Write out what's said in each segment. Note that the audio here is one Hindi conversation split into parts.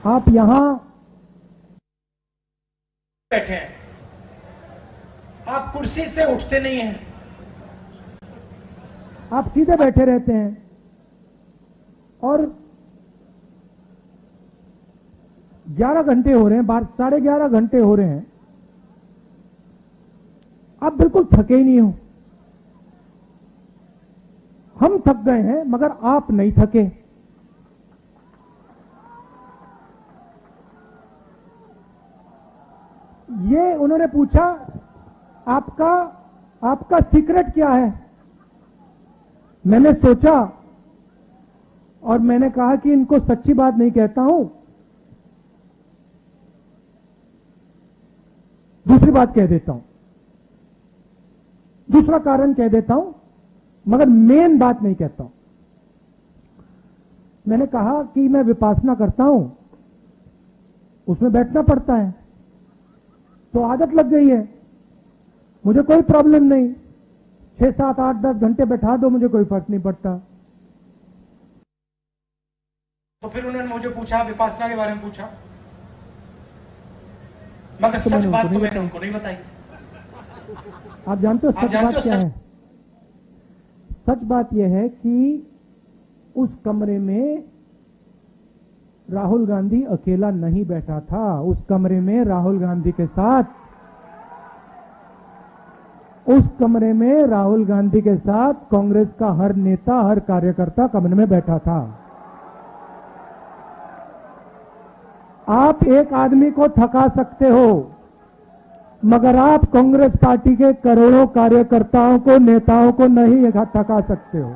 आप यहां बैठे हैं, आप कुर्सी से उठते नहीं हैं, आप सीधे बैठे रहते हैं और 11 घंटे हो रहे हैं, 11:30 घंटे हो रहे हैं, आप बिल्कुल थके ही नहीं हो। हम थक गए हैं मगर आप नहीं थके। ये उन्होंने पूछा आपका सीक्रेट क्या है। मैंने सोचा और मैंने कहा कि इनको सच्ची बात नहीं कहता हूं, दूसरी बात कह देता हूं, दूसरा कारण कह देता हूं, मगर मेन बात नहीं कहता हूं। मैंने कहा कि मैं विपासना करता हूं, उसमें बैठना पड़ता है, तो आदत लग गई है, मुझे कोई प्रॉब्लम नहीं, 6, 7, 8, 10 घंटे बैठा दो, मुझे कोई फर्क नहीं पड़ता। तो फिर उन्होंने मुझे पूछा, विपासना के बारे में पूछा, मगर तो सच बात तो मैंने उनको नहीं बताई। आप जानते हो सच बात क्या है? सच बात यह है कि उस कमरे में राहुल गांधी अकेला नहीं बैठा था। उस कमरे में राहुल गांधी के साथ कांग्रेस का हर नेता, हर कार्यकर्ता कमरे में बैठा था। आप एक आदमी को थका सकते हो, मगर आप कांग्रेस पार्टी के करोड़ों कार्यकर्ताओं को, नेताओं को नहीं थका सकते हो।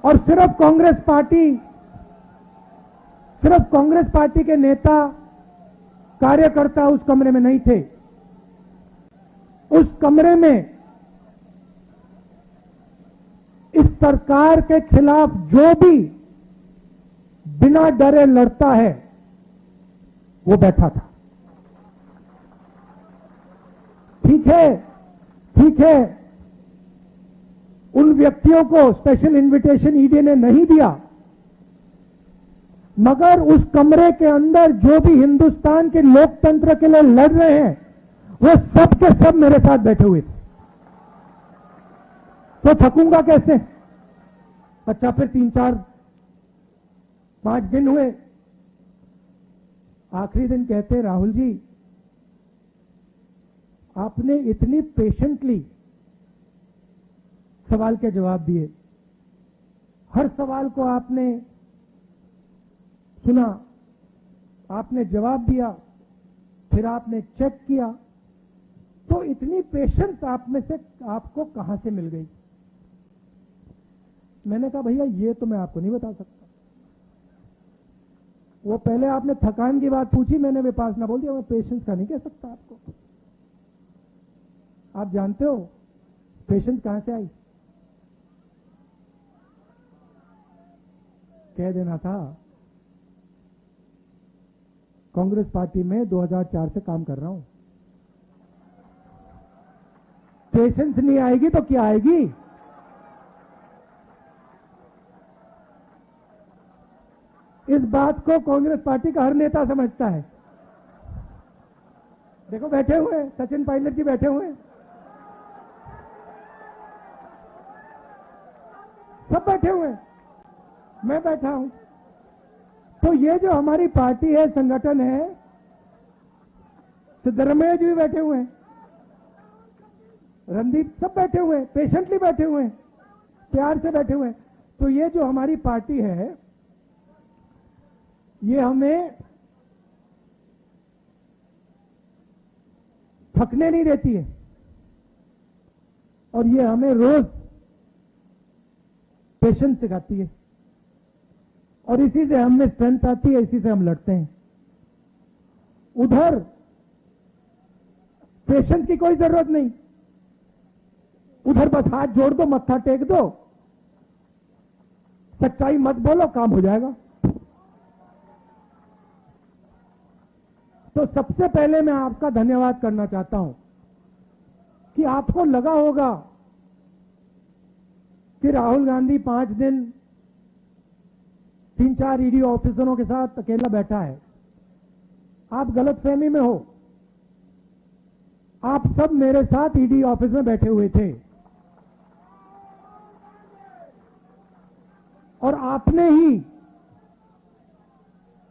और सिर्फ कांग्रेस पार्टी के नेता, कार्यकर्ता उस कमरे में नहीं थे। उस कमरे में इस सरकार के खिलाफ जो भी बिना डरे लड़ता है, वो बैठा था। ठीक है, उन व्यक्तियों को स्पेशल इनविटेशन ईडी ने नहीं दिया, मगर उस कमरे के अंदर जो भी हिंदुस्तान के लोकतंत्र के लिए लड़ रहे हैं, वो सब के सब मेरे साथ बैठे हुए थे। तो थकूंगा कैसे? अच्छा, फिर 3, 4, 5 दिन हुए, आखिरी दिन कहते, राहुल जी आपने इतनी पेशेंटली सवाल के जवाब दिए, हर सवाल को आपने सुना, आपने जवाब दिया, फिर आपने चेक किया, तो इतनी पेशेंस आप में से आपको कहां से मिल गई? मैंने कहा भैया ये तो मैं आपको नहीं बता सकता। वो पहले आपने थकान की बात पूछी, मैंने विपासना बोल दिया, मैं पेशेंस का नहीं कह सकता आपको। आप जानते हो पेशेंस कहां से आई? कह देना था कांग्रेस पार्टी में 2004 से काम कर रहा हूं। पेशेंस नहीं आएगी तो क्या आएगी? इस बात को कांग्रेस पार्टी का हर नेता समझता है। देखो बैठे हुए सचिन पायलट जी बैठे हुए, सब बैठे हुए, मैं बैठा हूं। तो ये जो हमारी पार्टी है, संगठन है, सिद्धरमैया जी भी बैठे हुए हैं, रणदीप, सब बैठे हुए, पेशेंटली बैठे हुए, प्यार से बैठे हुए। तो ये जो हमारी पार्टी है, ये हमें थकने नहीं देती है, और ये हमें रोज पेशेंस सिखाती है, और इसी से हमें स्ट्रेंथ आती है, इसी से हम लड़ते हैं। उधर पेशेंस की कोई जरूरत नहीं, उधर बस हाथ जोड़ दो, मत्था टेक दो, सच्चाई मत बोलो, काम हो जाएगा। तो सबसे पहले मैं आपका धन्यवाद करना चाहता हूं कि आपको लगा होगा कि राहुल गांधी 5 दिन 3-4 ईडी ऑफिसरों के साथ अकेला बैठा है। आप गलतफहमी में हो। आप सब मेरे साथ ईडी ऑफिस में बैठे हुए थे और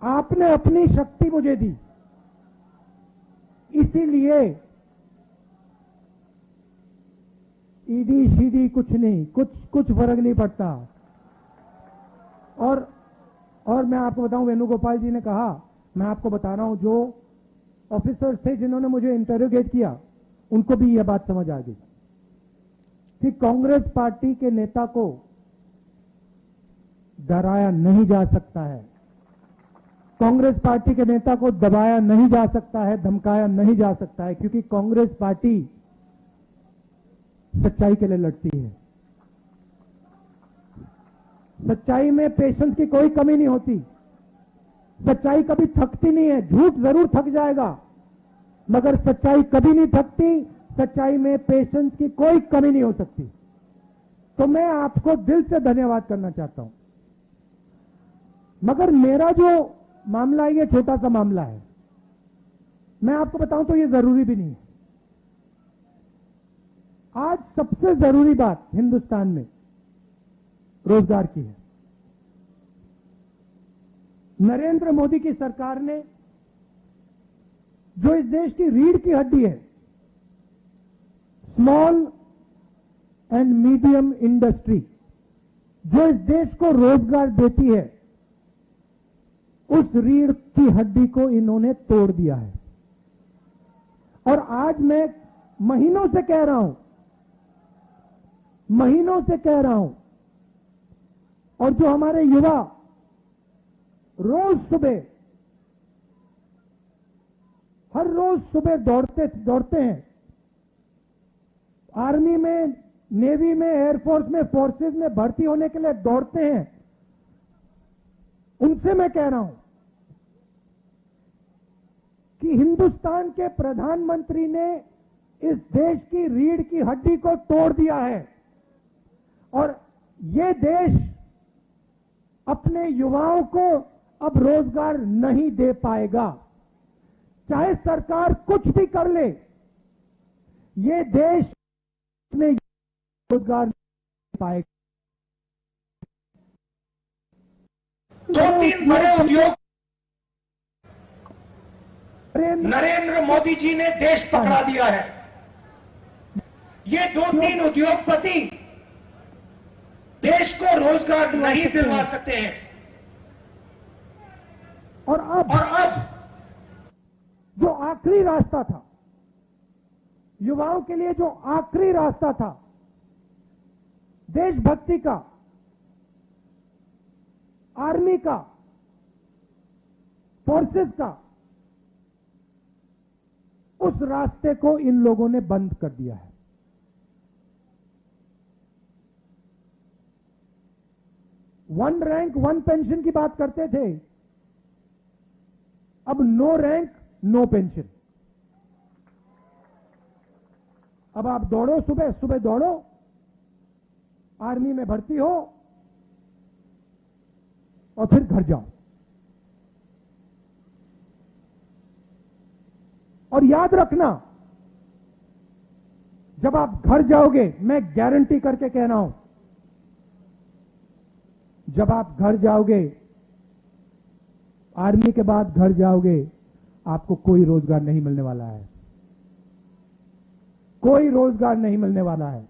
आपने अपनी शक्ति मुझे दी, इसीलिए ईडी शीडी कुछ नहीं, कुछ फर्क नहीं पड़ता। और मैं आपको बताऊं, वेणुगोपाल जी ने कहा, मैं आपको बता रहा हूं, जो ऑफिसर्स थे जिन्होंने मुझे इंटरोगेट किया, उनको भी यह बात समझ आ गई कि कांग्रेस पार्टी के नेता को डराया नहीं जा सकता है, कांग्रेस पार्टी के नेता को दबाया नहीं जा सकता है, धमकाया नहीं जा सकता है, क्योंकि कांग्रेस पार्टी सच्चाई के लिए लड़ती है। सच्चाई में पेशेंस की कोई कमी नहीं होती। सच्चाई कभी थकती नहीं है। झूठ जरूर थक जाएगा, मगर सच्चाई कभी नहीं थकती। सच्चाई में पेशेंस की कोई कमी नहीं हो सकती। तो मैं आपको दिल से धन्यवाद करना चाहता हूं। मगर मेरा जो मामला है, ये छोटा सा मामला है। मैं आपको बताऊं तो ये जरूरी भी नहीं है। आज सबसे जरूरी बात हिंदुस्तान में रोजगार की है। नरेंद्र मोदी की सरकार ने, जो इस देश की रीढ़ की हड्डी है, स्मॉल एंड मीडियम इंडस्ट्री, जो इस देश को रोजगार देती है, उस रीढ़ की हड्डी को इन्होंने तोड़ दिया है। और आज मैं महीनों से कह रहा हूं, और जो हमारे युवा हर रोज सुबह दौड़ते हैं, आर्मी में, नेवी में, एयरफोर्स में, फोर्सेस में भर्ती होने के लिए दौड़ते हैं, उनसे मैं कह रहा हूं कि हिंदुस्तान के प्रधानमंत्री ने इस देश की रीढ़ की हड्डी को तोड़ दिया है और ये देश अपने युवाओं को अब रोजगार नहीं दे पाएगा। चाहे सरकार कुछ भी कर ले, ये देश अपने रोजगार नहीं दे पाएगा। 2-3 बड़े उद्योग नरेंद्र मोदी जी ने देश पकड़ा दिया है। ये 2-3 उद्योगपति देश को रोजगार नहीं दिलवा सकते हैं। और अब जो आखिरी रास्ता था, युवाओं के लिए जो आखिरी रास्ता था देशभक्ति का, आर्मी का, फोर्सेस का, उस रास्ते को इन लोगों ने बंद कर दिया है। वन रैंक वन पेंशन की बात करते थे, अब नो रैंक नो पेंशन। अब आप दौड़ो, सुबह दौड़ो, आर्मी में भर्ती हो और फिर घर जाओ। और याद रखना, जब आप घर जाओगे, मैं गारंटी करके कह रहा हूं, जब आप घर जाओगे, आर्मी के बाद घर जाओगे, आपको कोई रोजगार नहीं मिलने वाला है। कोई रोजगार नहीं मिलने वाला है।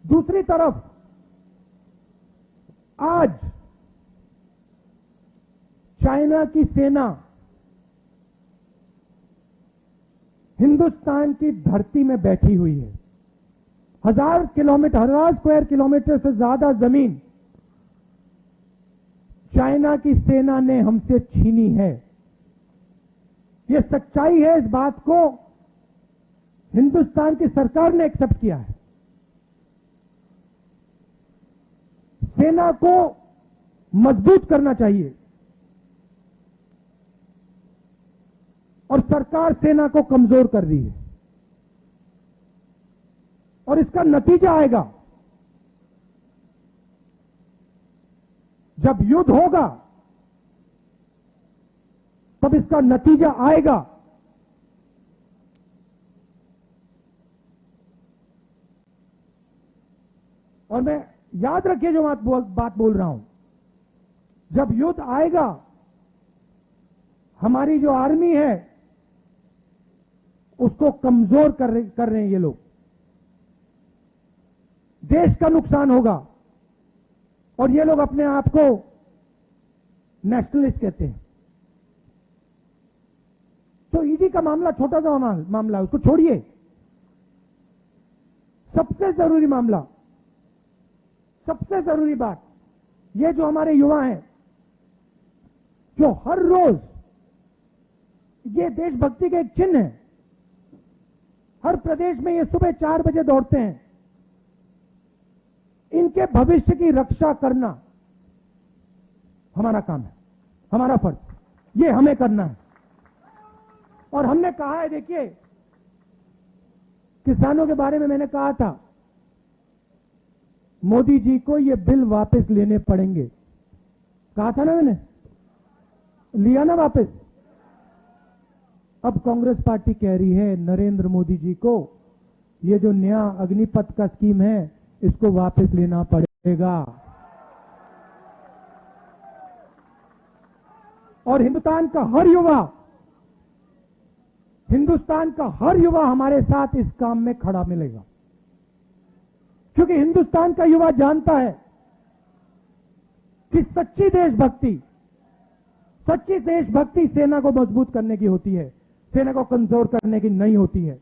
दूसरी तरफ आज चाइना की सेना हिंदुस्तान की धरती में बैठी हुई है। 1000 स्क्वायर किलोमीटर से ज्यादा जमीन चाइना की सेना ने हमसे छीनी है। यह सच्चाई है, इस बात को हिंदुस्तान की सरकार ने एक्सेप्ट किया है। सेना को मजबूत करना चाहिए और सरकार सेना को कमजोर कर रही है। और इसका नतीजा आएगा। जब युद्ध होगा तब इसका नतीजा आएगा। और मैं याद रखिए जो बात बोल रहा हूं, जब युद्ध आएगा हमारी जो आर्मी है उसको कमजोर कर रहे हैं ये लोग। देश का नुकसान होगा और ये लोग अपने आप को नेशनलिस्ट कहते हैं। तो ईडी का मामला छोटा सा मामला है, उसको छोड़िए। सबसे जरूरी मामला, सबसे जरूरी बात, ये जो हमारे युवा हैं जो हर रोज, ये देशभक्ति का एक चिन्ह है, हर प्रदेश में ये सुबह 4 बजे दौड़ते हैं। इनके भविष्य की रक्षा करना हमारा काम है, हमारा फर्ज, ये हमें करना है। और हमने कहा है, देखिए किसानों के बारे में मैंने कहा था मोदी जी को ये बिल वापस लेने पड़ेंगे, कहा था ना मैंने, लिया ना वापस। अब कांग्रेस पार्टी कह रही है नरेंद्र मोदी जी को ये जो नया अग्निपथ का स्कीम है इसको वापस लेना पड़ेगा। और हिंदुस्तान का हर युवा हमारे साथ इस काम में खड़ा मिलेगा, क्योंकि हिंदुस्तान का युवा जानता है कि सच्ची देशभक्ति सेना को मजबूत करने की होती है, सेना को कमजोर करने की नहीं होती है।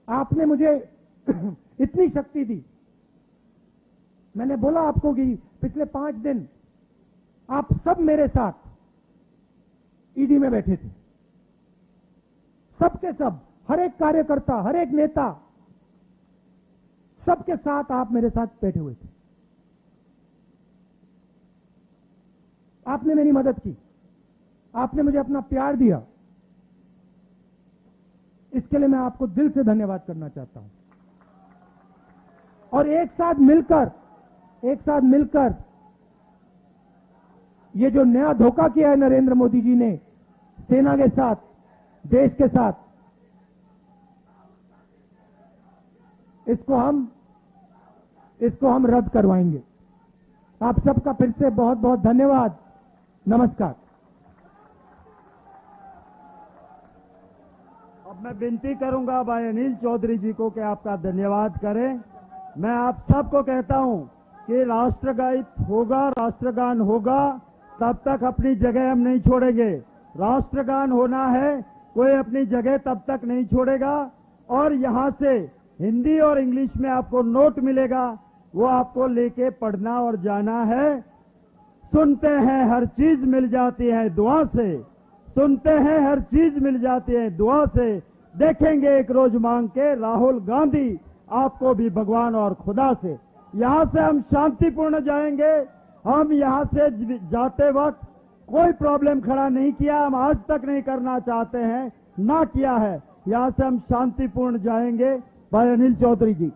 आपने मुझे इतनी शक्ति दी, मैंने बोला आपको कि पिछले 5 दिन आप सब मेरे साथ ईडी में बैठे थे, सबके सब, हर एक कार्यकर्ता, हर एक नेता, सबके साथ आप मेरे साथ बैठे हुए थे। आपने मेरी मदद की, आपने मुझे अपना प्यार दिया, इसके लिए मैं आपको दिल से धन्यवाद करना चाहता हूं। और एक साथ मिलकर ये जो नया धोखा किया है नरेंद्र मोदी जी ने सेना के साथ, देश के साथ, इसको हम रद्द करवाएंगे। आप सबका फिर से बहुत बहुत धन्यवाद। नमस्कार। अब मैं विनती करूंगा भाई अनिल चौधरी जी को कि आपका धन्यवाद करें। मैं आप सबको कहता हूं कि राष्ट्रगीत होगा, राष्ट्रगान होगा, तब तक अपनी जगह हम नहीं छोड़ेंगे। राष्ट्रगान होना है, कोई अपनी जगह तब तक नहीं छोड़ेगा। और यहां से हिंदी और इंग्लिश में आपको नोट मिलेगा, वो आपको लेके पढ़ना और जाना है। सुनते हैं हर चीज मिल जाती है दुआ से, सुनते हैं हर चीज मिल जाती है दुआ से, देखेंगे एक रोज मांग के राहुल गांधी आपको भी भगवान और खुदा से। यहां से हम शांतिपूर्ण जाएंगे। हम यहां से जाते वक्त कोई प्रॉब्लम खड़ा नहीं किया, हम आज तक नहीं करना चाहते हैं, ना किया है। यहां से हम शांतिपूर्ण जाएंगे। भाई अनिल चौधरी जी।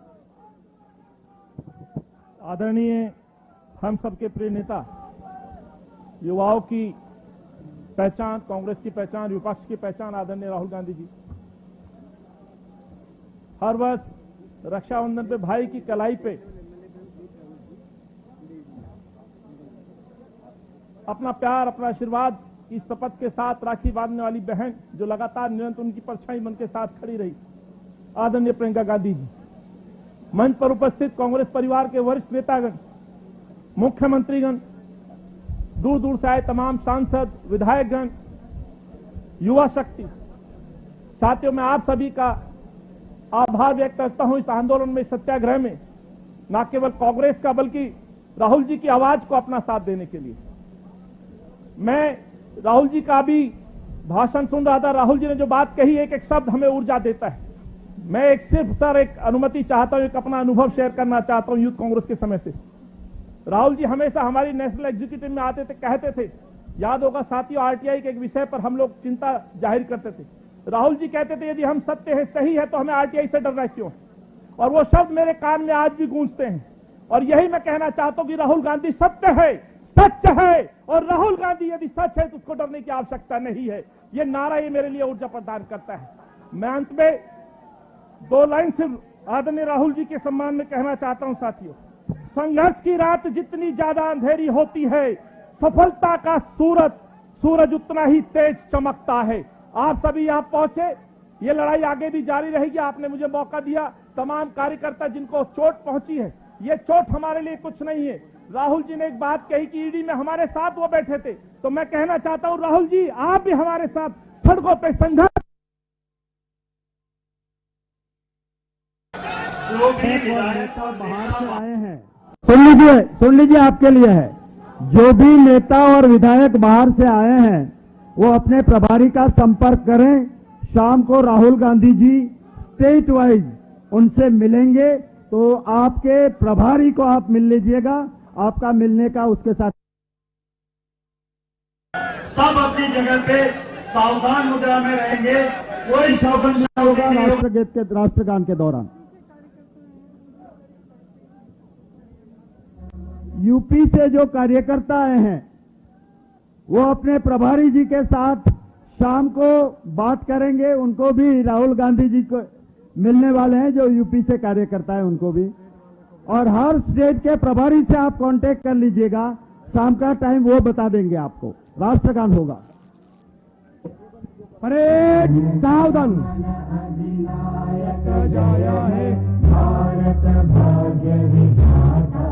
आदरणीय हम सबके प्रिय नेता, युवाओं की पहचान, कांग्रेस की पहचान, विपक्ष की पहचान आदरणीय राहुल गांधी जी। हर वर्ष रक्षाबंधन पे भाई की कलाई पे अपना प्यार, अपना आशीर्वाद की शपथ के साथ राखी बांधने वाली बहन, जो लगातार निरंतर उनकी परछाई बन के साथ खड़ी रही, आदरणीय प्रियंका गांधी जी। मंच पर उपस्थित कांग्रेस परिवार के वरिष्ठ नेतागण, मुख्यमंत्रीगण, दूर दूर से आए तमाम सांसद, विधायकगण, युवा शक्ति, साथियों, मैं आप सभी का आभार व्यक्त करता हूं इस आंदोलन में, सत्याग्रह में, न केवल कांग्रेस का बल्कि राहुल जी की आवाज को अपना साथ देने के लिए। मैं राहुल जी का भी भाषण सुन रहा था, राहुल जी ने जो बात कही, एक एक शब्द हमें ऊर्जा देता है। मैं एक अनुमति चाहता हूं, एक अपना अनुभव शेयर करना चाहता हूं यूथ कांग्रेस के समय से। राहुल जी हमेशा हमारी नेशनल एग्जीक्यूटिव में आते थे, कहते थे, याद होगा साथियों, आरटीआई के एक विषय पर हम लोग चिंता जाहिर करते थे। राहुल जी कहते थे यदि हम सत्य है, सही है, तो हमें आरटीआई से डरना क्यों? और वो शब्द मेरे कान में आज भी गूंजते हैं। और यही मैं कहना चाहता हूं कि राहुल गांधी सत्य है, सच है, और राहुल गांधी यदि सच है तो उसको डरने की आवश्यकता नहीं है। ये नारा ये मेरे लिए ऊर्जा प्रदान करता है। मैं अंत में 2 लाइन सिर्फ आदरणीय राहुल जी के सम्मान में कहना चाहता हूं। साथियों, संघर्ष की रात जितनी ज्यादा अंधेरी होती है, सफलता का सूरज उतना ही तेज चमकता है। आप सभी यहां पहुंचे, ये लड़ाई आगे भी जारी रहेगी। आपने मुझे मौका दिया। तमाम कार्यकर्ता जिनको चोट पहुंची है, ये चोट हमारे लिए कुछ नहीं है। राहुल जी ने एक बात कही कि ईडी में हमारे साथ वो बैठे थे, तो मैं कहना चाहता हूं राहुल जी, आप भी हमारे साथ सड़कों पे संघर्ष। नेता बाहर से आए हैं, सुन लीजिए आपके लिए है। जो भी नेता और विधायक बाहर से आए हैं वो अपने प्रभारी का संपर्क करें। शाम को राहुल गांधी जी स्टेट वाइज उनसे मिलेंगे, तो आपके प्रभारी को आप मिल लीजिएगा। आपका मिलने का उसके साथ सब अपनी जगह पे सावधान मुद्रा में रहेंगे। कोई शौकत नहीं होगा राष्ट्रगान के दौरान। यूपी से जो कार्यकर्ता आए हैं वो अपने प्रभारी जी के साथ शाम को बात करेंगे। उनको भी राहुल गांधी जी को मिलने वाले हैं, जो यूपी से कार्यकर्ता है उनको भी। और हर स्टेट के प्रभारी से आप कांटेक्ट कर लीजिएगा। शाम का टाइम वो बता देंगे आपको। राष्ट्रगान होगा। परेड सावधान। भारत भाग्य विधाता,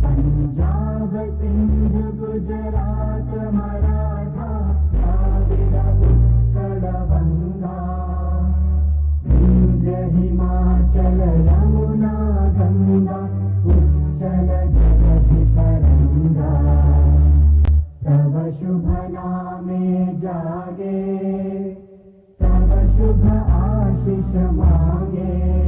पंजाब सिंध गुजरात मराठा, द्राविड उत्कल बंगा, विंध्य हिमाचल यमुना गंगा, उच्चल जगति तरंगा, तव शुभ नामे जागे, तव शुभ आशीष मांगे।